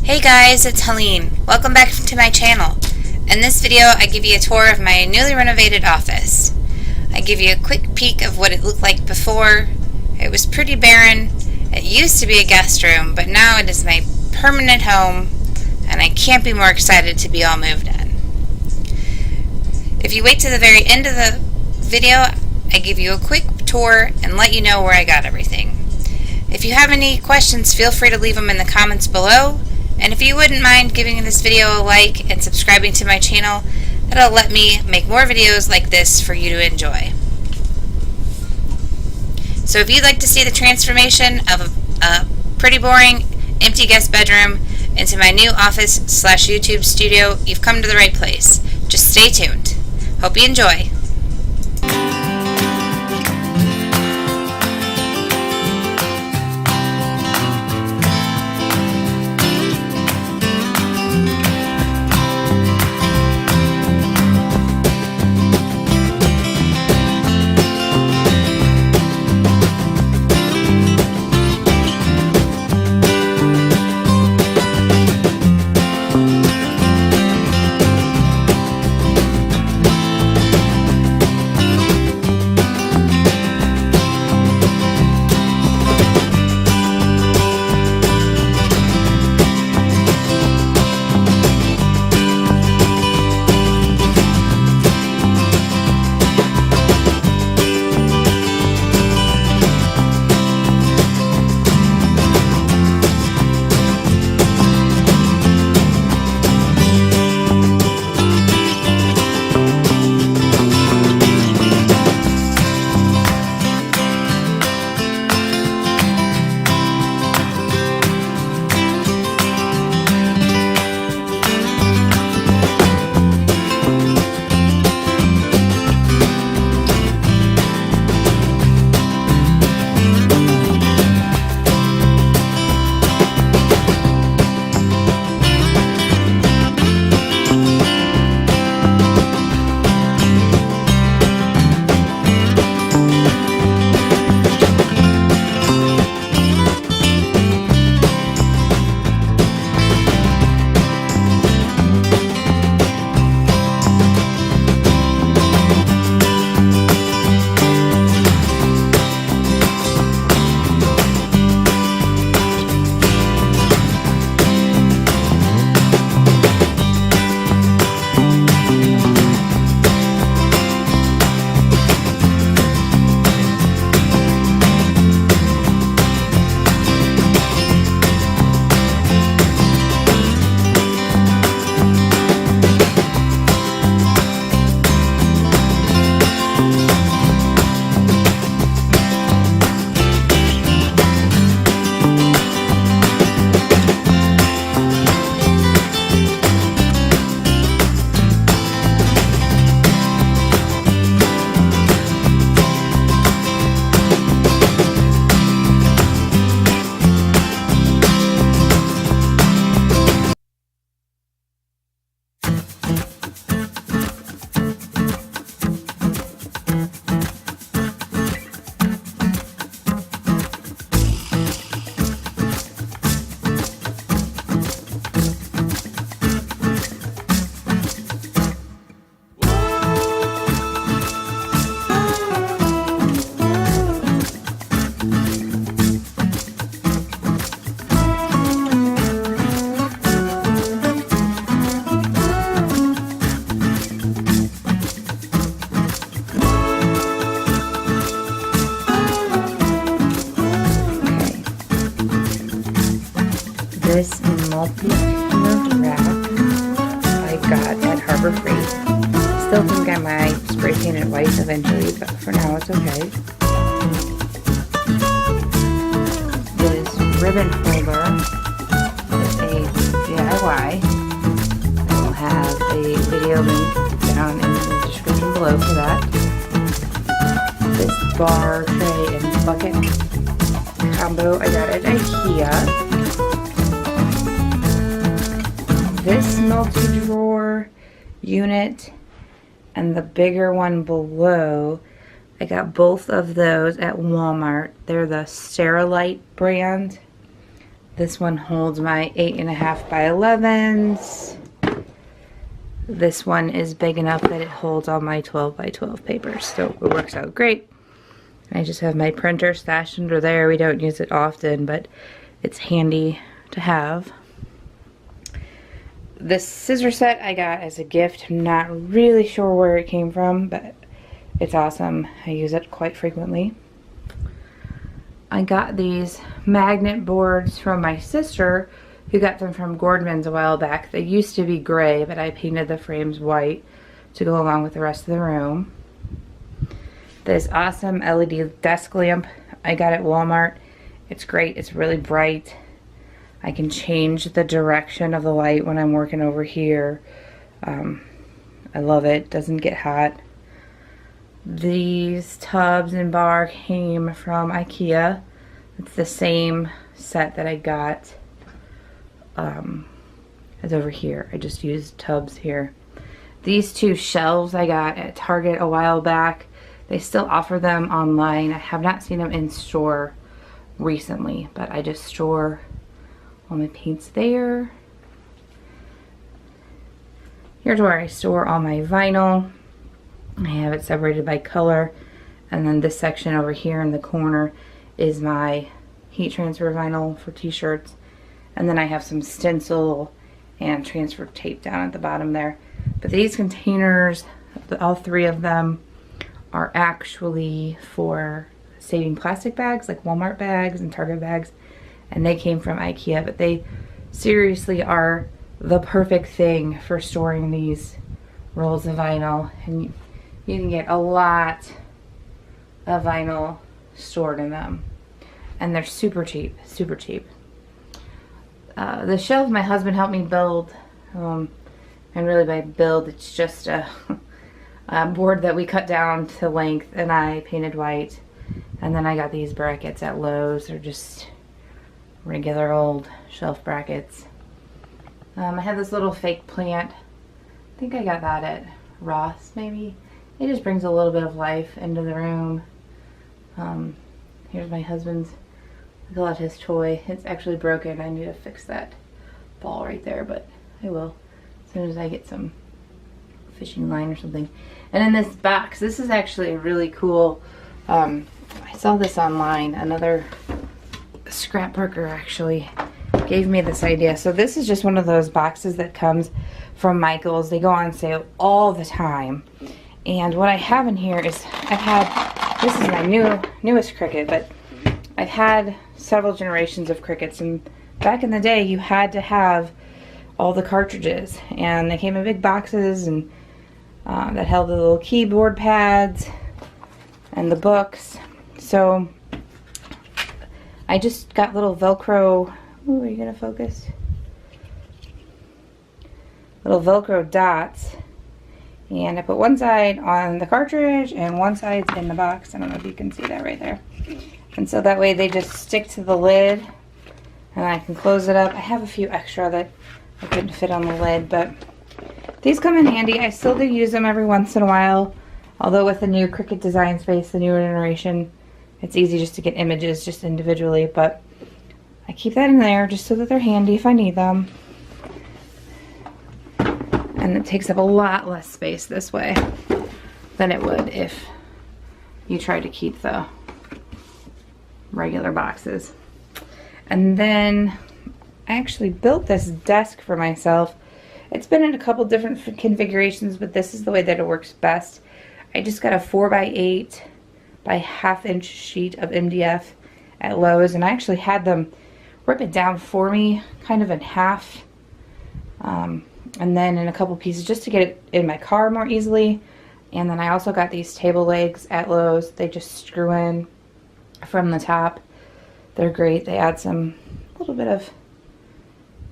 Hey guys, it's Helene. Welcome back to my channel. In this video, I give you a tour of my newly renovated office. I give you a quick peek of what it looked like before. It was pretty barren. It used to be a guest room, but now it is my permanent home, and I can't be more excited to be all moved in. If you wait to the very end of the video, I give you a quick tour and let you know where I got everything. If you have any questions, feel free to leave them in the comments below. And if you wouldn't mind giving this video a like and subscribing to my channel, that'll let me make more videos like this for you to enjoy. So if you'd like to see the transformation of a pretty boring, empty guest bedroom into my new office / YouTube studio, you've come to the right place. Just stay tuned. Hope you enjoy. This multi-tiered rack I got at Harbor Freight. Still think I might spray paint it white eventually, but for now it's okay. This ribbon holder is a DIY. I will have a video link down in the description below for that. This bar, tray, and bucket combo I got at IKEA. This multi-drawer unit and the bigger one below, I got both of those at Walmart. They're the Sterilite brand. This one holds my 8.5 by 11s. This one is big enough that it holds all my 12 by 12 papers, so it works out great. I just have my printer stashed under there. We don't use it often, but it's handy to have. This scissor set I got as a gift. I'm not really sure where it came from, but it's awesome. I use it quite frequently. I got these magnet boards from my sister, who got them from Gordman's a while back. They used to be gray, but I painted the frames white to go along with the rest of the room. This awesome LED desk lamp I got at Walmart. It's great. It's really bright. I can change the direction of the light when I'm working over here. I love it. Doesn't get hot. These tubs and bar came from IKEA. It's the same set that I got as over here. I just used tubs here. These two shelves I got at Target a while back. They still offer them online. I have not seen them in store recently, but I just store all my paints there. Here's where I store all my vinyl. I have it separated by color, and then this section over here in the corner is my heat transfer vinyl for t-shirts, and then I have some stencil and transfer tape down at the bottom there. But these containers, all three of them, are actually for saving plastic bags, like Walmart bags and Target bags, and they came from IKEA, but they seriously are the perfect thing for storing these rolls of vinyl, and you can get a lot of vinyl stored in them, and they're super cheap, super cheap. The shelf my husband helped me build, and really by build, it's just a board that we cut down to length and I painted white, and then I got these brackets at Lowe's. They're just regular old shelf brackets. I have this little fake plant. I think I got that at Ross, maybe. It just brings a little bit of life into the room. Here's my husband's, I call it his toy. It's actually broken. I need to fix that ball right there, but I will as soon as I get some fishing line or something. And in this box, this is actually really cool. I saw this online. Another scrapbooker actually gave me this idea. So this is just one of those boxes that comes from Michael's. They go on sale all the time. And what I have in here is, this is my newest Cricut, but I've had several generations of Cricuts, and back in the day you had to have all the cartridges, and they came in big boxes, and that held the little keyboard pads and the books. So I just got little Velcro, ooh, are you gonna focus? Little Velcro dots, and I put one side on the cartridge and one side's in the box. I don't know if you can see that right there. And so that way they just stick to the lid, and I can close it up. I have a few extra that I couldn't fit on the lid, but these come in handy. I still do use them every once in a while, although with the new Cricut Design Space, the newer generation, it's easy just to get images just individually, but I keep that in there just so that they're handy if I need them. And it takes up a lot less space this way than it would if you tried to keep the regular boxes. And then I actually built this desk for myself. It's been in a couple different configurations, but this is the way that it works best. I just got a 4x8 by ½ inch sheet of MDF at Lowe's, and I actually had them rip it down for me, kind of in half, and then in a couple pieces just to get it in my car more easily. And then I also got these table legs at Lowe's. They just screw in from the top. They're great. They add a little bit of,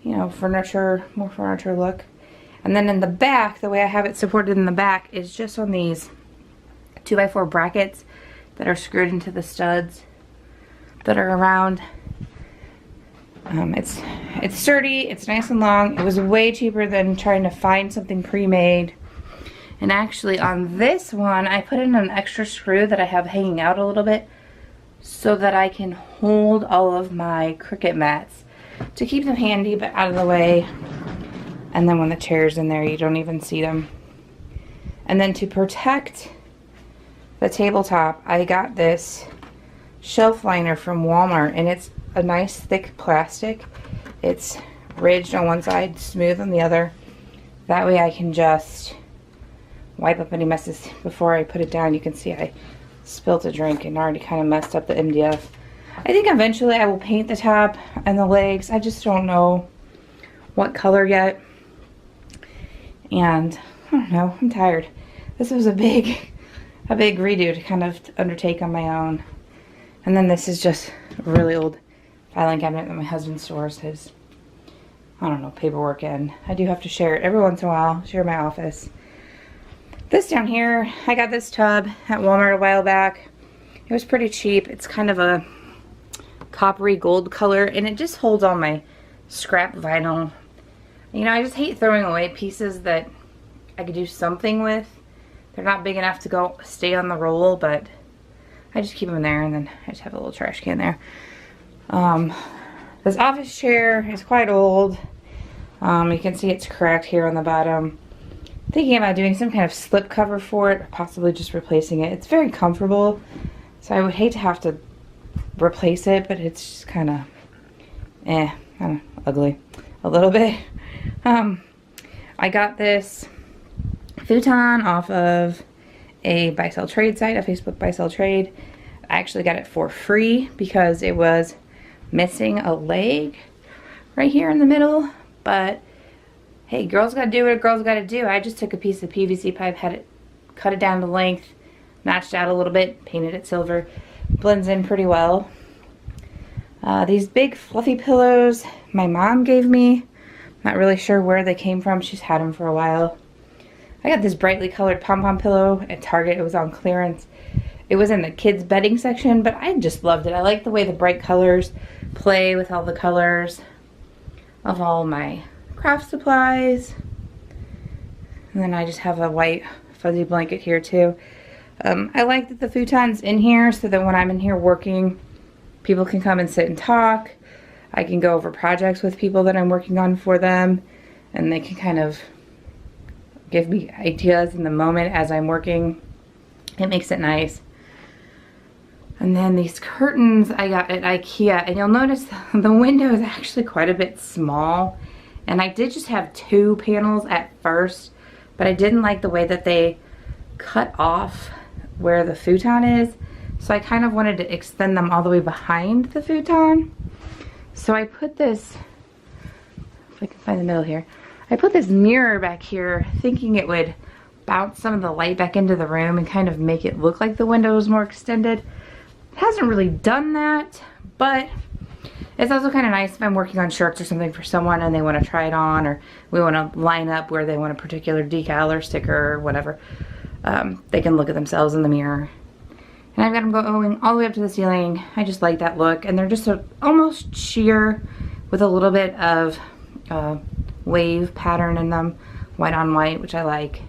you know, furniture, more furniture look. And then in the back, the way I have it supported in the back is just on these 2x4 brackets that are screwed into the studs that are around. It's sturdy, it's nice and long. It was way cheaper than trying to find something pre-made. And actually on this one, I put in an extra screw that I have hanging out a little bit so that I can hold all of my Cricut mats. to keep them handy but out of the way. And then when the chair's in there, you don't even see them. And then to protect the tabletop, I got this shelf liner from Walmart, and it's a nice thick plastic. It's ridged on one side, smooth on the other. That way I can just wipe up any messes before I put it down. You can see I spilled a drink and already kind of messed up the MDF. I think eventually I will paint the top and the legs. I just don't know what color yet. And I don't know, I'm tired. This was a big redo to kind of undertake on my own. And then this is just a really old filing cabinet that my husband stores his, I don't know, paperwork in. I do have to share it every once in a while, share my office. This down here, I got this tub at Walmart a while back. It was pretty cheap. It's kind of a coppery gold color, and it just holds all my scrap vinyl. You know, I just hate throwing away pieces that I could do something with. They're not big enough to go stay on the roll, but I just keep them there, and then I just have a little trash can there. This office chair is quite old. You can see it's cracked here on the bottom. Thinking about doing some kind of slip cover for it, or possibly just replacing it. It's very comfortable, so I would hate to have to replace it, but it's just kind of, kind of ugly a little bit. I got this futon off of a buy sell trade site, a Facebook buy sell trade. I actually got it for free because it was missing a leg right here in the middle, but hey, girls gotta do what a girl's gotta do. I just took a piece of PVC pipe, had it, cut it down to length, notched out a little bit, painted it silver. Blends in pretty well. These big fluffy pillows my mom gave me. Not really sure where they came from. She's had them for a while. I got this brightly colored pom-pom pillow at Target. It was on clearance. It was in the kids' bedding section, but I just loved it. I like the way the bright colors play with all the colors of all my craft supplies. And then I just have a white fuzzy blanket here too. I like that the futon's in here so that when I'm in here working, people can come and sit and talk. I can go over projects with people that I'm working on for them, and they can kind of give me ideas in the moment as I'm working. It makes it nice. And then these curtains I got at IKEA, and you'll notice the window is actually quite a bit small. And I did just have 2 panels at first, but I didn't like the way that they cut off where the futon is. So I kind of wanted to extend them all the way behind the futon. So I put this, if I can find the middle here, I put this mirror back here thinking it would bounce some of the light back into the room and kind of make it look like the window is more extended. It hasn't really done that, but it's also kind of nice if I'm working on shirts or something for someone and they want to try it on, or we want to line up where they want a particular decal or sticker or whatever. They can look at themselves in the mirror. And I've got them going all the way up to the ceiling. I just like that look. And they're just almost sheer with a little bit of wave pattern in them. White on white, which I like.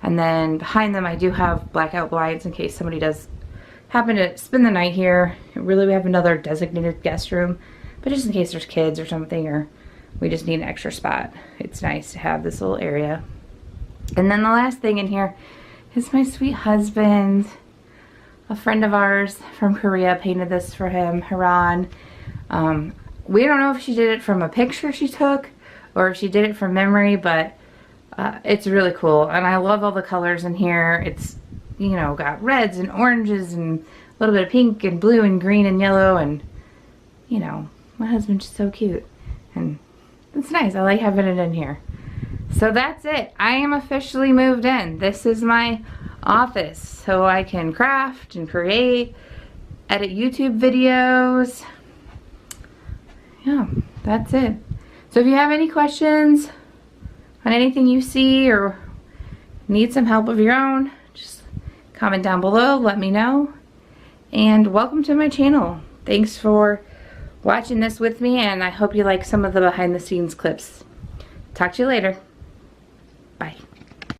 And then behind them I do have blackout blinds in case somebody does happen to spend the night here. Really, we have another designated guest room. But just in case there's kids or something, or we just need an extra spot. It's nice to have this little area. And then the last thing in here is my sweet husband. A friend of ours from Korea painted this for him, Haran. We don't know if she did it from a picture she took or if she did it from memory, but it's really cool. And I love all the colors in here. It's, you know, got reds and oranges and a little bit of pink and blue and green and yellow, and, you know, my husband's just so cute. And it's nice. I like having it in here. So that's it. I am officially moved in. This is my office, so I can craft and create, edit YouTube videos. Yeah, that's it. So if you have any questions on anything you see or need some help of your own, just comment down below, let me know. And welcome to my channel. Thanks for watching this with me, and I hope you like some of the behind the scenes clips. Talk to you later. Bye.